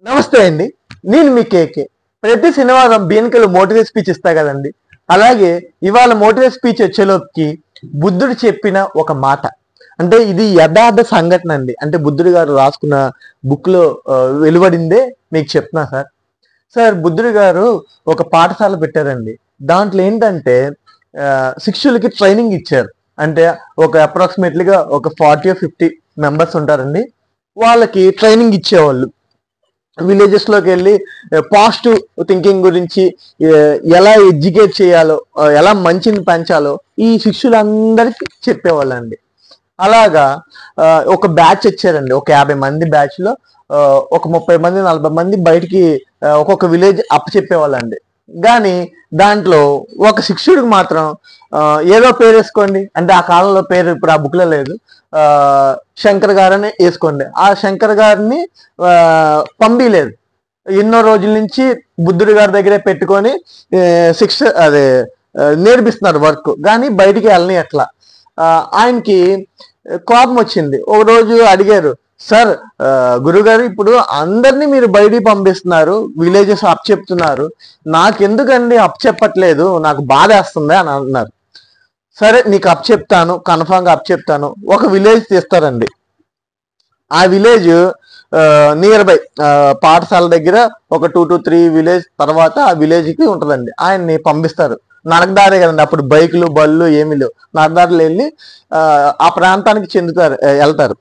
నమస్తే అండి. నేను మీ కేకే. ప్రతి శనివారం బిఎన్కేలో మోటివేట్ స్పీచ్ ఇస్తా కదండి. అలాగే ఇవాళ మోటివేట్ స్పీచ్ వచ్చేలోకి బుద్ధుడు చెప్పిన ఒక మాట. అంటే ఇది యథార్థ సంఘటన అండి. అంటే బుద్ధుడు గారు రాసుకున్న బుక్ లో వెలువడిందే మీకు చెప్తున్నా సార్. సార్ బుద్ధుడు గారు ఒక పాఠశాల పెట్టారండి. దాంట్లో ఏంటంటే శిష్యులకి ట్రైనింగ్ ఇచ్చారు. అంటే ఒక అప్రాక్సిమేట్లీగా ఒక 40 or 50 మెంబర్స్ ఉంటారండి. వాళ్ళకి ట్రైనింగ్ ఇచ్చేవాళ్ళు. విలేజెస్ లోకి వెళ్ళి పాజిటివ్ థింకింగ్ గురించి ఎలా ఎడ్యుకేట్ చేయాలో, ఎలా మంచిని పెంచాలో ఈ శిష్యులందరికీ చెప్పేవాళ్ళండి. అలాగా ఒక బ్యాచ్ వచ్చారండి. ఒక 50 మంది బ్యాచ్ లో ఒక 30 మంది 40 మంది బయటికి ఒక్కొక్క విలేజ్ చెప్పేవాళ్ళండి. కానీ దాంట్లో ఒక శిష్యుడికి మాత్రం ఏదో పేరు వేసుకోండి, అంటే ఆ కాలంలో పేరు ఇప్పుడు ఆ బుక్ లో లేదు, శంకర్ గారని వేసుకోండి. ఆ శంకర్ గారిని పంపిలేదు. ఎన్నో రోజుల నుంచి బుద్ధుడి గారి దగ్గరే పెట్టుకొని శిక్ష అదే నేర్పిస్తున్నారు వర్క్, కానీ బయటికి వెళ్ళని ఎట్లా. ఆయనకి కోపం వచ్చింది. ఒక రోజు అడిగారు, సార్ గురుగారు ఇప్పుడు అందరినీ మీరు బయటికి పంపిస్తున్నారు, విలేజెస్ అప్ చెప్తున్నారు, నాకెందుకండి అప్ చెప్పట్లేదు, నాకు బాధ వేస్తుంది అని అన్నారు. సరే నీకు అప్ చెప్తాను, కన్ఫామ్ గా అప్ చెప్తాను. ఒక విలేజ్ తీస్తారండి. ఆ విలేజ్ నియర్ బై పాఠశాల దగ్గర ఒక 2 to 3 విలేజ్ తర్వాత ఆ విలేజ్ కి ఉంటుందండి. ఆయన్ని పంపిస్తారు. నడకదారే కదండి, అప్పుడు బైకులు బళ్ళు ఏమీ లేవు. నడకదారులు వెళ్ళి ఆ ప్రాంతానికి వెళ్తారు.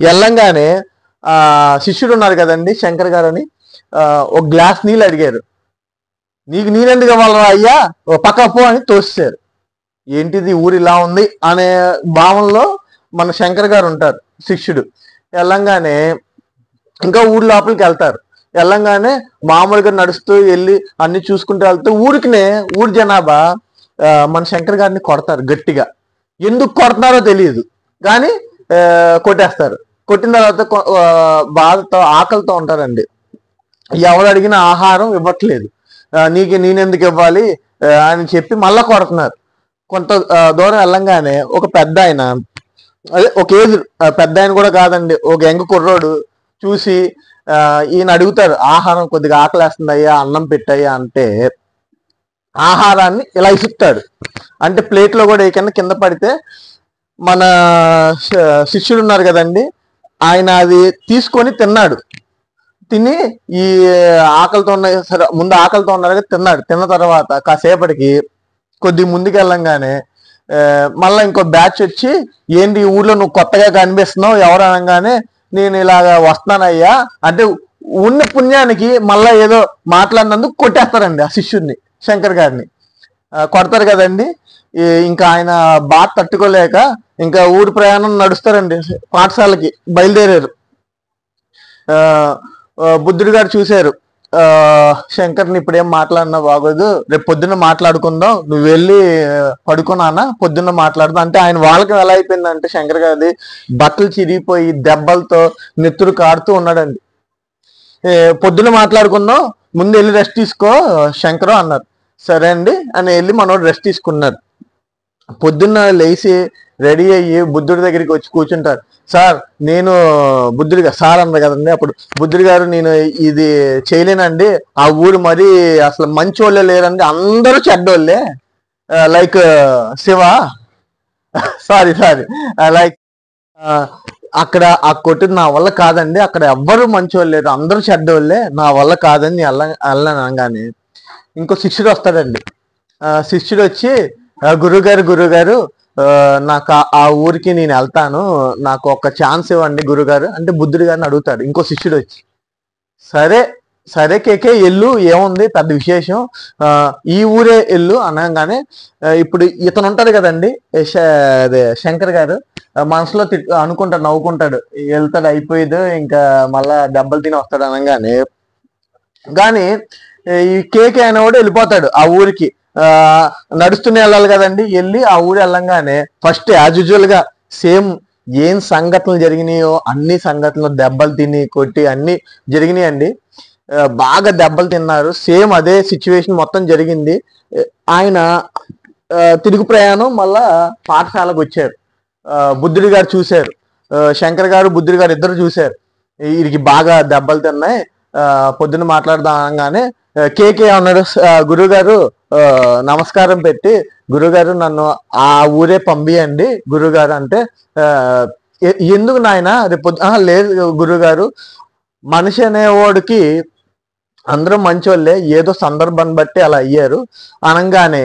వెళ్ళంగానే శిష్యుడు ఉన్నారు కదండి శంకర్ గారు అని, ఒక గ్లాస్ నీళ్ళు అడిగారు. నీకు నీరెందుకు ఇవ్వాలరా అయ్యా, పక్క పో అని తోసేశారు. ఏంటిది ఊరు ఇలా ఉంది అనే భావంలో మన శంకర్ గారు ఉంటారు శిష్యుడు. వెళ్ళంగానే ఇంకా ఊరి లోపలికి వెళ్తారు. వెళ్ళంగానే మామూలుగా నడుస్తూ వెళ్ళి అన్ని చూసుకుంటూ వెళ్తూ ఊరి జనాభా మన శంకర్ గారిని కొడతారు గట్టిగా. ఎందుకు కొడుతున్నారో తెలియదు, కానీ కొట్టేస్తారు. కొట్టిన తర్వాత బాధతో ఆకలితో ఉంటారండి. ఎవరు అడిగిన ఆహారం ఇవ్వట్లేదు. నేనెందుకు ఇవ్వాలి అని చెప్పి మళ్ళా కొడుతున్నారు. కొంత దూరం వెళ్ళంగానే ఒక పెద్ద ఆయన, అదే ఒక ఏజ్ పెద్ద ఆయన కూడా కాదండి, ఒక యంగ్ కుర్రోడు చూసి ఈయన అడుగుతారు, ఆహారం కొద్దిగా ఆకలేస్తుంది అయ్యా, అన్నం పెట్టయ్యా అంటే ఆహారాన్ని ఇలా ఇసుకుతాడు. అంటే ప్లేట్లో కూడా ఏకన్నా కింద పడితే మన శిష్యుడు ఉన్నారు కదండి, ఆయన అది తీసుకొని తిన్నాడు. తిని ఈ ఆకలితో ఉన్న, సరే ముందు ఆకలితో ఉన్నారు తిన్నాడు. తిన్న తర్వాత కాసేపటికి కొద్ది ముందుకు వెళ్ళంగానే మళ్ళీ ఇంకో బ్యాచ్ వచ్చి, ఏంటి ఊర్లో నువ్వు కొత్తగా కనిపిస్తున్నావు ఎవరు అనగానే, నేను ఇలాగ వస్తున్నానయ్యా అంటే ఉన్న పుణ్యానికి మళ్ళా ఏదో మాట్లాడినందుకు కొట్టేస్తారండి ఆ శిష్యుడిని, శంకర్ గారిని కొడతారు కదండి. ఇంకా ఆయన బాధ తట్టుకోలేక ఇంకా ఊరి ప్రయాణం నడుస్తారండి. పాఠశాలకి బయలుదేరారు. బుద్ధుడి గారు చూశారు, శంకర్ని ఇప్పుడేం మాట్లాడినా బాగోదు, రేపు పొద్దున్న మాట్లాడుకుందాం, నువ్వు వెళ్ళి పడుకున్నానా, పొద్దున్న మాట్లాడదాం అంటే ఆయన వాళ్ళకి ఎలా అయిపోయిందంటే శంకర్ గారిది బట్టలు చిరిగిపోయి దెబ్బలతో నెత్తురు కారుతూ ఉన్నాడండి. పొద్దున్న మాట్లాడుకుందాం, ముందు వెళ్ళి రెస్ట్ తీసుకో శంకరు అన్నారు. సరే అండి అని వెళ్ళి మనోడు రెస్ట్ తీసుకున్నారు. పొద్దున్న లేచి రెడీ అయ్యి బుద్ధుడి దగ్గరికి వచ్చి కూర్చుంటారు. సార్ నేను బుద్ధుడిగా సార్ అన్నారు కదండి, అప్పుడు బుద్ధుడి గారు నేను ఇది చేయలేనండి, ఆ ఊరు మరి అసలు మంచి వాళ్ళే లేరండి, అందరూ చెడ్డోళ్ళే, లైక్ శివ సారీ లైక్ అక్కడ ఆ కొట్టిన నా వల్ల కాదండి, అక్కడ ఎవ్వరు మంచి వాళ్ళు లేరు, అందరూ చెడ్డోళ్ళే, నా వల్ల కాదని వెళ్ళనగానే ఇంకో శిష్యుడు వస్తాడండి. శిష్యుడు వచ్చి గురుగారు నాకు ఆ ఊరికి నేను వెళ్తాను, నాకు ఒక ఛాన్స్ ఇవ్వండి గురుగారు అంటే బుద్ధుడి గారిని అడుగుతాడు. ఇంకో శిష్యుడు వచ్చి, సరే కేకే ఎల్లు, ఏముంది పెద్ద విశేషం, ఈ ఊరే ఎల్లు అనగానే ఇప్పుడు ఇతను ఉంటాడు కదండి అదే శంకర్ గారు, మనసులో అనుకుంటాడు, నవ్వుకుంటాడు, వెళ్తాడు అయిపోయేది ఇంకా మళ్ళా దెబ్బలు తిని వస్తాడు అనగానే, కానీ ఈ కేకే అయినా కూడా వెళ్ళిపోతాడు ఆ ఊరికి. నడుస్తూనే వెళ్ళాలి కదండి. వెళ్ళి ఆ ఊరు వెళ్ళంగానే ఫస్ట్ యాజ్ యూజువల్ గా సేమ్ ఏం సంఘటనలు జరిగినాయో అన్ని సంఘటనలు, దెబ్బలు తిని కొట్టి అన్ని జరిగినాయి అండి. బాగా దెబ్బలు తిన్నారు, సేమ్ అదే సిచ్యువేషన్ మొత్తం జరిగింది. ఆయన తిరుగు ప్రయాణం మళ్ళా పాఠశాలకు వచ్చారు. బుద్ధుడి గారు చూశారు, శంకర్ గారు బుద్ధుడి గారు ఇద్దరు చూశారు, వీరికి బాగా దెబ్బలు తిన్నాయి, పొద్దున్న మాట్లాడదాం అనగానే కేకే అన్నాడు, గురుగారు నమస్కారం పెట్టి, గురుగారు నన్ను ఆ ఊరే పంపియండి గురుగారు అంటే, ఎందుకు నాయన రేపు లేదు గురుగారు, మనిషి అనేవాడికి అందరూ మంచోళ్ళే, ఏదో సందర్భాన్ని బట్టి అలా అయ్యారు అనగానే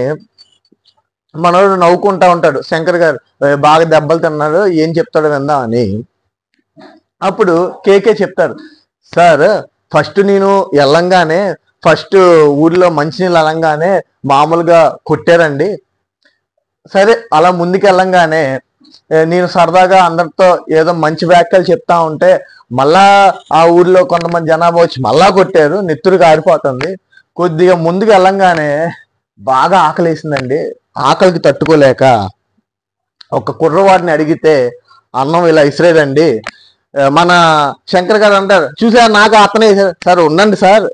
మనోడు నవ్వుకుంటా ఉంటాడు. శంకర్ గారు బాగా దెబ్బలు తిన్నాడు, ఏం చెప్తాడు విందాం అని. అప్పుడు కేకే చెప్తారు, సార్ ఫస్ట్ నేను వెళ్ళంగానే ఫస్ట్ ఊర్లో మంచినీళ్ళు వెళ్ళంగానే మామూలుగా కొట్టారండి. సరే అలా ముందుకు వెళ్ళంగానే నేను సరదాగా అందరితో ఏదో మంచి వ్యాఖ్యలు చెప్తా ఉంటే మళ్ళా ఆ ఊర్లో కొంతమంది జనాభా వచ్చి మళ్ళా కొట్టారు, నెత్తురు కారిపోతుంది. కొద్దిగా ముందుకు వెళ్ళంగానే బాగా ఆకలేసిందండి, ఆకలికి తట్టుకోలేక ఒక కుర్రవాడిని అడిగితే అన్నం ఇలా ఇసిరేదండి. మన శంకర్ గారు అంటారు, చూసారు నాకు అతనే సార్ ఉండండి సార్,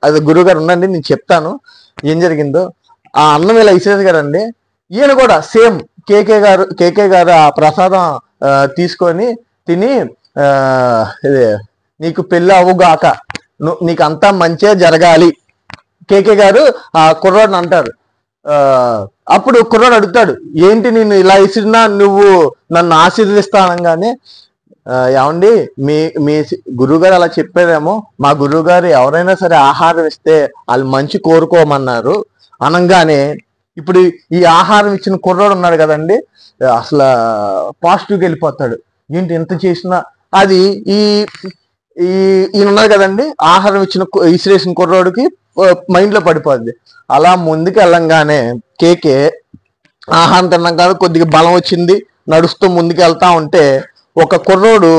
అది గురువు గారు ఉండండి నేను చెప్తాను ఏం జరిగిందో. ఆ అన్నం ఇలా ఇసిరేది కదండి, ఈయన కూడా సేమ్ కేకే గారు ఆ ప్రసాదం తీసుకొని తిని, ఇది నీకు పెళ్ళి అవ్వుగాక, నీకు అంతా మంచిగా జరగాలి కేకే గారు ఆ కుర్రాడిని అంటారు. అప్పుడు కుర్రాడు అడుగుతాడు, ఏంటి నేను ఇలా ఇసిరినా నువ్వు నన్ను ఆశీర్వదిస్తానగానే, ఏమండి మీ మీ గురువుగారు అలా చెప్పారేమో, మా గురువుగారు ఎవరైనా సరే ఆహారం ఇస్తే వాళ్ళు మంచి కోరుకోమన్నారు అనగానే, ఇప్పుడు ఈ ఆహారం ఇచ్చిన కుర్రాడు ఉన్నాడు కదండి, అసలు పాజిటివ్కి వెళ్ళిపోతాడు. ఏంటి ఎంత చేసినా అది ఈయన ఉన్నారు కదండి, ఆహారం ఇసిరేసిన కుర్రాడికి మైండ్ లో పడిపోద్ది. అలా ముందుకు వెళ్ళంగానే కేకే ఆహారం తిన్నాం కాదు, కొద్దిగా బలం వచ్చింది, నడుస్తూ ముందుకు వెళ్తా ఉంటే ఒక కుర్రోడు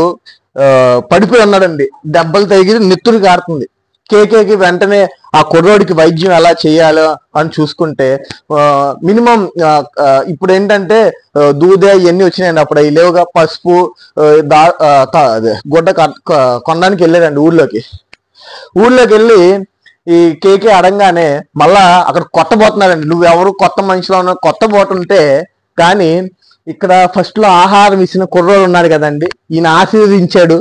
పడిపోయి ఉన్నాడండి, దెబ్బలు తగిలి నెత్తురు కారుతుంది. కేకేకి వెంటనే ఆ కుర్రోడికి వైద్యం ఎలా చేయాలో అని చూసుకుంటే, మినిమం ఇప్పుడు ఏంటంటే దూదే ఇవన్నీ వచ్చినాయండి, అప్పుడు అవి లేవుగా, పసుపు గుడ్డ కొనడానికి వెళ్ళాడండి ఊర్లోకి వెళ్ళి ఈ కేకే అడంగానే మళ్ళా అక్కడ కొట్టబోతున్నాడండి. నువ్వెవరు కొత్త మనిషిలో ఉన్న కొట్టబోతుంటే, కానీ ఇక్కడ ఫస్ట్ లో ఆహారం ఇచ్చిన కుర్రోడు ఉన్నాడు కదండి, ఈయన ఆశీర్వదించాడు,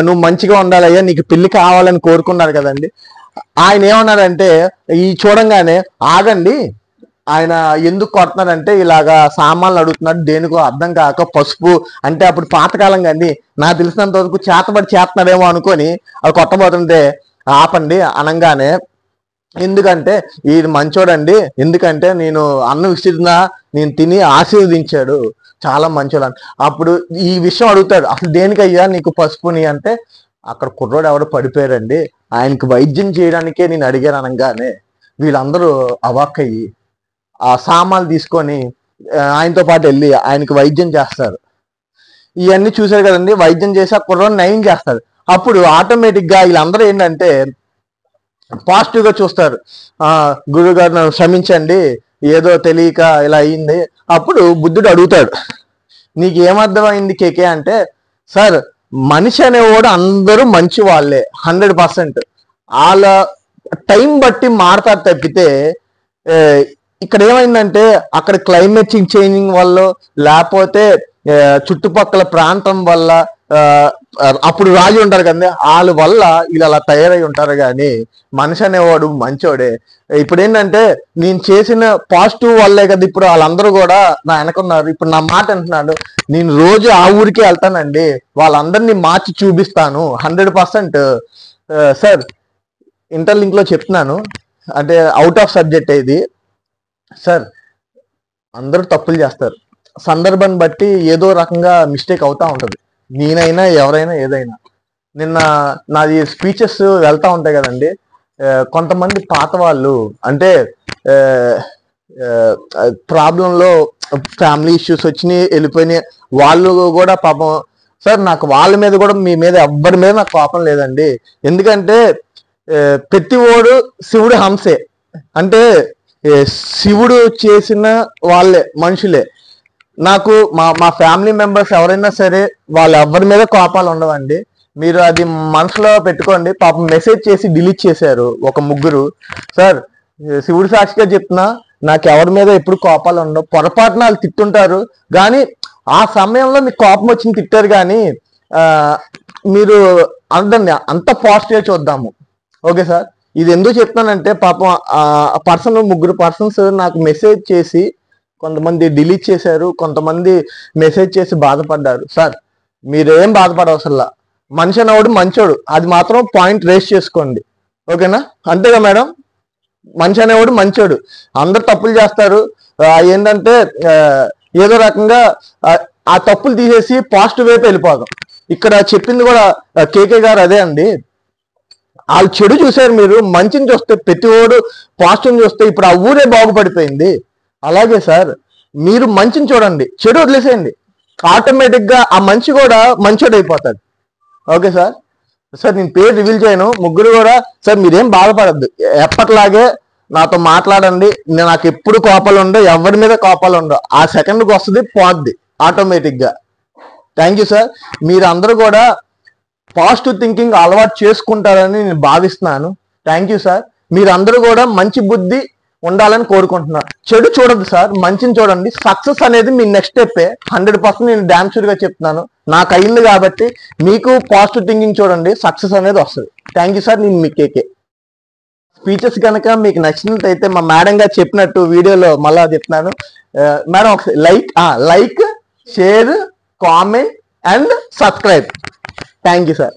నువ్వు మంచిగా ఉండాలయ్యా, నీకు పెళ్లి కావాలని కోరుకున్నాడు కదండి. ఆయన ఏమన్నాడంటే, ఈ చూడంగానే ఆగండి, ఆయన ఎందుకు కొడుతున్నాడంటే ఇలాగా సామాన్లు అడుగుతున్నాడు, దేనికో అర్థం కాక పసుపు అంటే అప్పుడు పాతకాలం కానీ నాకు తెలిసినంత వరకు చేతబడి చేస్తున్నాడేమో అనుకొని అది కొట్టబోతుంటే ఆపండి అనగానే, ఎందుకంటే ఈయన మంచోడండి, ఎందుకంటే నేను అన్నం విసిరినా నేను తిని ఆశీర్వదించాడు, చాలా మంచోడు. అప్పుడు ఈ విషయం అడుగుతాడు, అసలు దేనికయ్యా నీకు పసుపుని అంటే, అక్కడ కుర్రోడు ఎవడో పడిపోయారండి, ఆయనకి వైద్యం చేయడానికే నేను అడిగాను అనగానే వీళ్ళందరూ అవాక్కయ్యి ఆ సామాన్లు తీసుకొని ఆయనతో పాటు వెళ్ళి ఆయనకి వైద్యం చేస్తారు. ఇవన్నీ చూశారు కదండి, వైద్యం చేసి ఆ కుర్రోని నయం చేస్తారు. అప్పుడు ఆటోమేటిక్ గా వీళ్ళందరూ ఏంటంటే పాజిటివ్ గా చూస్తారు, గురుగారు నన్ను క్షమించండి, ఏదో తెలియక ఇలా అయింది. అప్పుడు బుద్ధుడు అడుగుతాడు, నీకు ఏమర్థమైంది కేకే అంటే, సార్ మనిషి అనేవాడు అందరూ మంచి వాళ్ళే 100%, వాళ్ళ టైం బట్టి మారతారు తప్పితే, ఇక్కడ ఏమైందంటే అక్కడ క్లైమేట్ చేంజింగ్ వల్ల లేకపోతే చుట్టుపక్కల ప్రాంతం వల్ల, అప్పుడు రాజు ఉంటారు కదా వాళ్ళ వల్ల వీళ్ళు అలా తయారై ఉంటారు, కానీ మనిషి అనేవాడు మంచోడే. ఇప్పుడు ఏంటంటే నేను చేసిన పాజిటివ్ వల్లే కదా ఇప్పుడు వాళ్ళందరూ కూడా నా వెనకున్నారు. ఇప్పుడు నా మాట అంటున్నాడు, నేను రోజు ఆ ఊరికే వెళ్తానండి, వాళ్ళందరినీ మార్చి చూపిస్తాను 100%. సార్ ఇంటర్లింక్ లో చెప్తున్నాను, అంటే అవుట్ ఆఫ్ సబ్జెక్ట్ ఇది సార్. అందరూ తప్పులు చేస్తారు, సందర్భాన్ని బట్టి ఏదో రకంగా మిస్టేక్ అవుతా ఉంటది, నేనైనా ఎవరైనా ఏదైనా. నిన్న నాది స్పీచెస్ వెళ్తా ఉంటాయి కదండి, కొంతమంది పాత వాళ్ళు అంటే ప్రాబ్లంలో ఫ్యామిలీ ఇష్యూస్ వచ్చినాయి వెళ్ళిపోయినాయి, వాళ్ళు కూడా పాపం సార్, నాకు వాళ్ళ మీద కూడా మీ మీద ఎవ్వరి మీద నాకు కోపం లేదండి, ఎందుకంటే ప్రతి ఓడు శివుడు హంసే, అంటే శివుడు చేసిన వాళ్ళే మనుషులే. నాకు మా ఫ్యామిలీ మెంబర్స్ ఎవరైనా సరే వాళ్ళు ఎవరి మీద కోపాలు ఉండవండి, మీరు అది మనసులో పెట్టుకోండి. పాపం మెసేజ్ చేసి డిలీట్ చేశారు ఒక ముగ్గురు. సార్ శివుడు సాక్షిగా చెప్తున్నా, నాకు ఎవరి మీద ఎప్పుడు కోపాలు ఉండవు, పొరపాటున వాళ్ళు తిట్టుంటారు కానీ ఆ సమయంలో మీకు కోపం వచ్చింది తిట్టారు, కానీ మీరు అంతండి అంత పాజిటివ్గా చూద్దాము, ఓకే సార్, ఇది ఎందుకు చెప్తానంటే పాపం ముగ్గురు పర్సన్స్ నాకు మెసేజ్ చేసి, కొంతమంది డిలీట్ చేశారు, కొంతమంది మెసేజ్ చేసి బాధపడ్డారు. సార్ మీరేం బాధపడవసల్లా, మనిషి అనేవాడు మంచోడు, అది మాత్రం పాయింట్ రేస్ చేసుకోండి. ఓకేనా? అంతేగా మేడం? మనిషి అనేవాడు మంచోడు, అందరు తప్పులు చేస్తారు. ఏంటంటే ఏదో రకంగా ఆ తప్పులు తీసేసి పాజిటివ్ వైపు వెళ్ళిపోదాం. ఇక్కడ చెప్పింది కూడా కేకే గారు అదే అండి. వాళ్ళు చెడు చూశారు, మీరు మంచిని చూస్తే ప్రతివాడు పాజిటివ్ చూస్తే ఇప్పుడు ఆ ఊరే బాగుపడిపోయింది. అలాగే సార్, మీరు మంచిని చూడండి, చెడు వదిలేసేయండి, ఆటోమేటిక్ గా ఆ మంచి కూడా మంచోడు అయిపోతాడు. Okay sir? సార్ నేను పేరు రివీల్ చేయను, ముగ్గురు కూడా. సార్ మీరేం బాధపడద్దు, ఎప్పటిలాగే నాతో మాట్లాడండి. నాకు ఎప్పుడు కోపాలు ఉండవు, ఎవరి మీద కోపాలు ఉండవు. ఆ సెకండ్కి వస్తుంది, పోద్ది ఆటోమేటిక్ గా. Thank you sir. మీరు అందరూ కూడా పాజిటివ్ థింకింగ్ అలవాటు చేసుకుంటారని నేను భావిస్తున్నాను. Thank you sir. మీరందరూ కూడా మంచి బుద్ధి ఉండాలని కోరుకుంటున్నాను. చెడు చూడదు సార్, మంచిని చూడండి. సక్సెస్ అనేది మీ నెక్స్ట్ స్టెప్పే. 100% నేను డ్యామ్ షూర్ గా చెప్తున్నాను, నాకు అయింది కాబట్టి. మీకు పాజిటివ్ థింకింగ్ చూడండి, సక్సెస్ అనేది వస్తుంది. Thank you sir. నేను మీ కేకే. స్పీచెస్ కనుక మీకు నచ్చినట్లయితే మా మేడం గారు చెప్పినట్టు వీడియోలో మళ్ళా చెప్తున్నాను. మేడం ఒకసారి like, share, comment and subscribe. Thank you sir.